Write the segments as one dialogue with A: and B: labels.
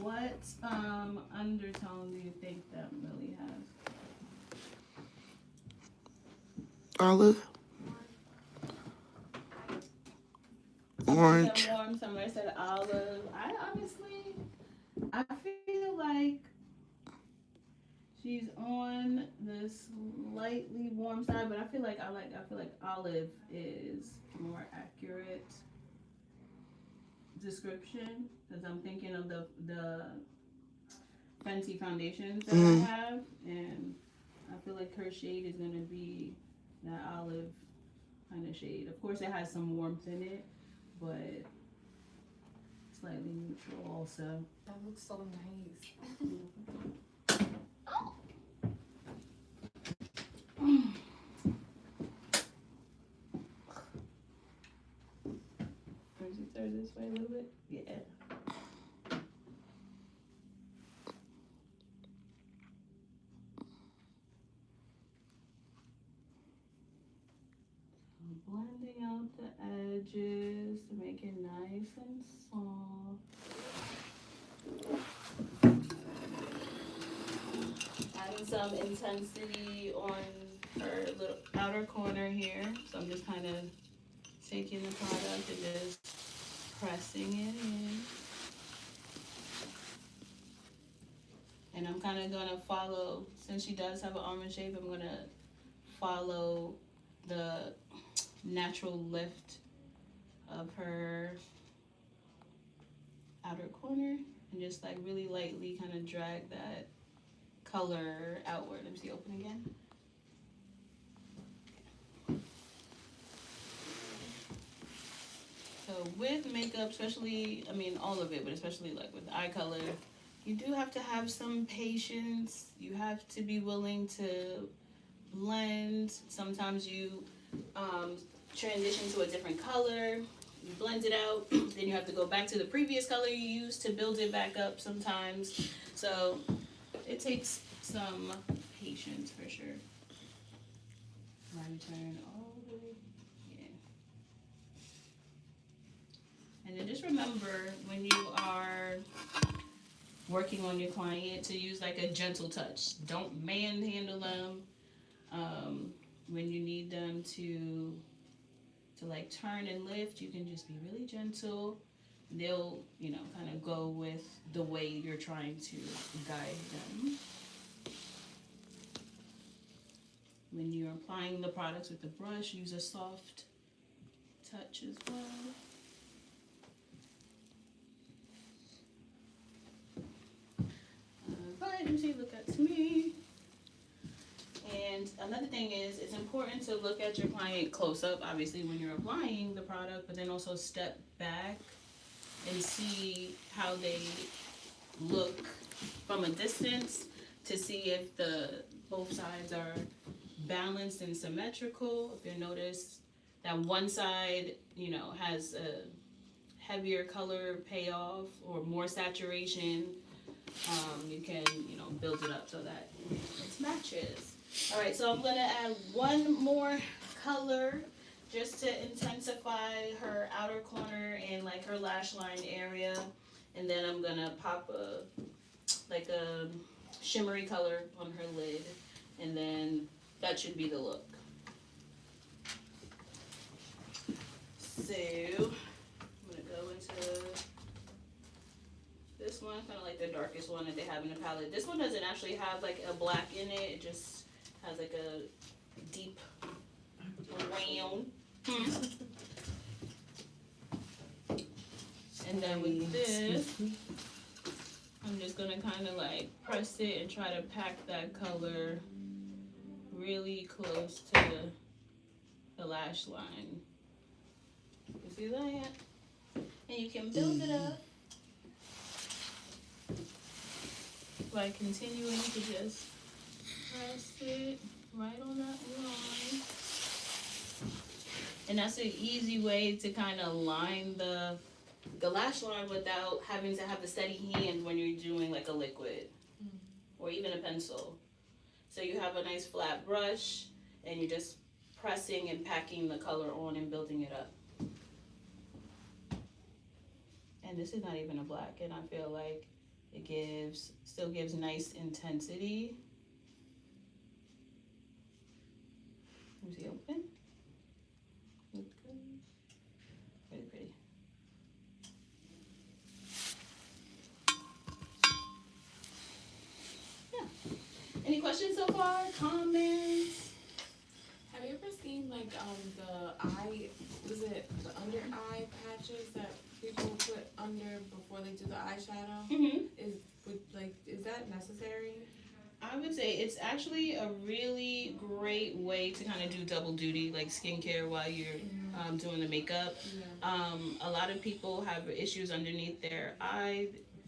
A: What undertone do you think that really has?
B: Olive.
A: Somebody
B: Orange.
A: said warm, somebody said olive. I honestly, I feel like she's on the slightly warm side, but I feel like olive is more accurate description because I'm thinking of the Fenty foundations that I
B: Mm.
A: have, and I feel like her shade is gonna be that olive kind of shade. Of course, it has some warmth in it, but slightly neutral also.
C: That looks so nice.
A: Where's it turn this way a little bit? Yeah. Blending out the edges to make it nice and soft. Adding some intensity on her little outer corner here. So I'm just kind of taking the product and just pressing it in. And I'm kind of going to follow, since she does have an almond shape, I'm going to follow the natural lift of her outer corner and just like really lightly kind of drag that color outward. Let me see, open again. So with makeup, especially, I mean, all of it, but especially like with eye color, you do have to have some patience. You have to be willing to blend. Sometimes you transition to a different color, you blend it out, then you have to go back to the previous color you used to build it back up sometimes. So it takes some patience for sure. My return all the way. Yeah. And then just remember when you are working on your client to use like a gentle touch. Don't manhandle them. When you need them to like turn and lift, you can just be really gentle. They'll, kind of go with the way you're trying to guide them. When you're applying the products with the brush, use a soft touch as well. Right, let me see, look at me. And another thing is, it's important to look at your client close up, obviously, when you're applying the product, but then also step back and see how they look from a distance to see if the both sides are balanced and symmetrical. If you notice that one side, has a heavier color payoff or more saturation, you can, build it up so that it matches. All right, so I'm gonna add one more color just to intensify her outer corner and like her lash line area, and then I'm gonna pop a shimmery color on her lid, and then that should be the look. So I'm gonna go into this one, kind of like the darkest one that they have in the palette. This one doesn't actually have like a black in it. It just has like a deep brown. And then with this, I'm just gonna kind of like press it and try to pack that color really close to the lash line. You see that? And you can build it up by continuing to just press it right on that line. And that's an easy way to kind of line the lash line without having to have a steady hand when you're doing like a liquid or even a pencil. So you have a nice flat brush and you're just pressing and packing the color on and building it up. And this is not even a black, and I feel like It still gives nice intensity. Let me see, open. Looks good. Really pretty. Yeah. Any questions so far? Comments?
C: Have you ever seen like the eye, was it the under eye patches that people put under before they do the eyeshadow?
A: Mm-hmm.
C: Is that necessary?
A: I would say it's actually a really great way to kind of do double duty, like skincare while you're doing the makeup.
C: Yeah.
A: A lot of people have issues underneath their eye.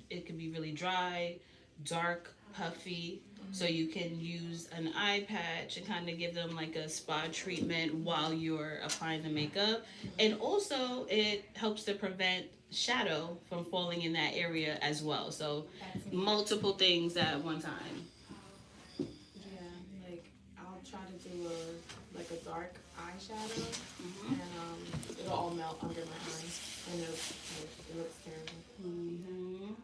A: It can be really dry, dark, puffy. So you can use an eye patch and kind of give them like a spa treatment while you're applying the makeup. And also it helps to prevent shadow from falling in that area as well. So multiple things at one time.
C: Yeah, like I'll try to do a dark eyeshadow, and it'll all melt under my eyes, and it looks terrible.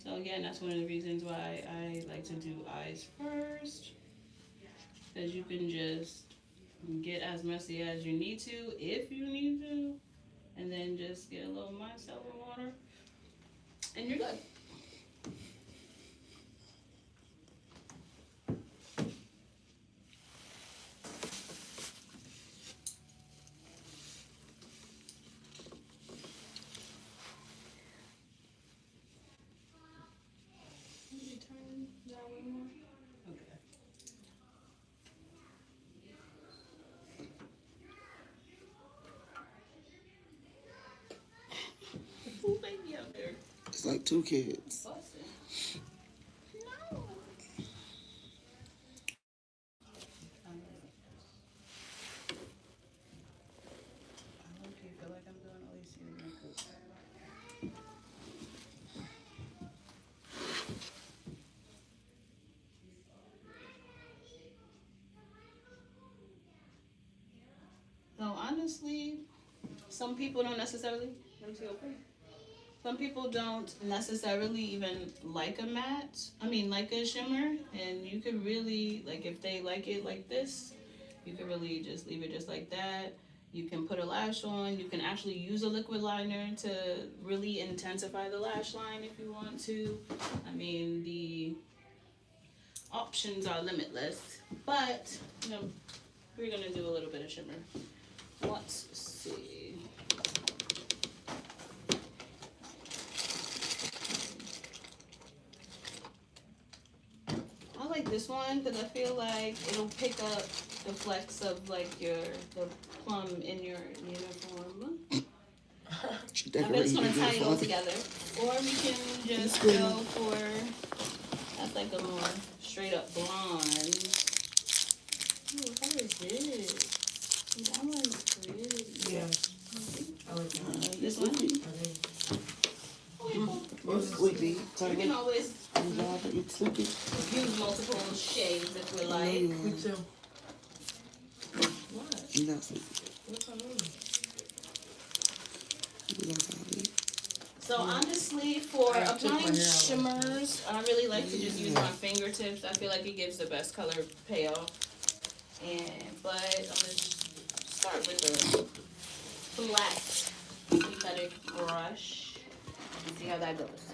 A: So again, that's one of the reasons why I like to do eyes first, because you can just get as messy as you need to, if you need to, and then just get a little micellar water, and you're good. Turn that way more. Okay. Ooh, baby out there.
B: It's like two kids.
A: Busting. No. I low key feel like I'm doing at least your makeup. So honestly, some people don't necessarily. Let me see. Okay. Some people don't necessarily even like a matte. I mean, like a shimmer, and you could really like if they like it like this, you could really just leave it just like that. You can put a lash on. You can actually use a liquid liner to really intensify the lash line if you want to. I mean, the options are limitless, but you know, we're gonna do a little bit of shimmer. Let's see. I like this one because I feel like it'll pick up the flecks of like the plum in your uniform. I bet it's gonna tie it all together. Or we can just go for that's like a more straight up blonde. Ooh, what color is this? That one's pretty.
D: Yeah. I like that.
A: This one?
B: Sleepy.
A: We can always
B: Sleepy.
A: use multiple shades if we like.
D: Me too.
A: What?
B: You're not sleepy.
D: What's on me?
B: You're not sleepy.
A: So honestly, for
D: I took my
A: applying
D: hair out.
A: shimmers, I really like to just use my fingertips. I feel like it gives the best color payoff. But I'm gonna start with a flat synthetic brush and see how that goes.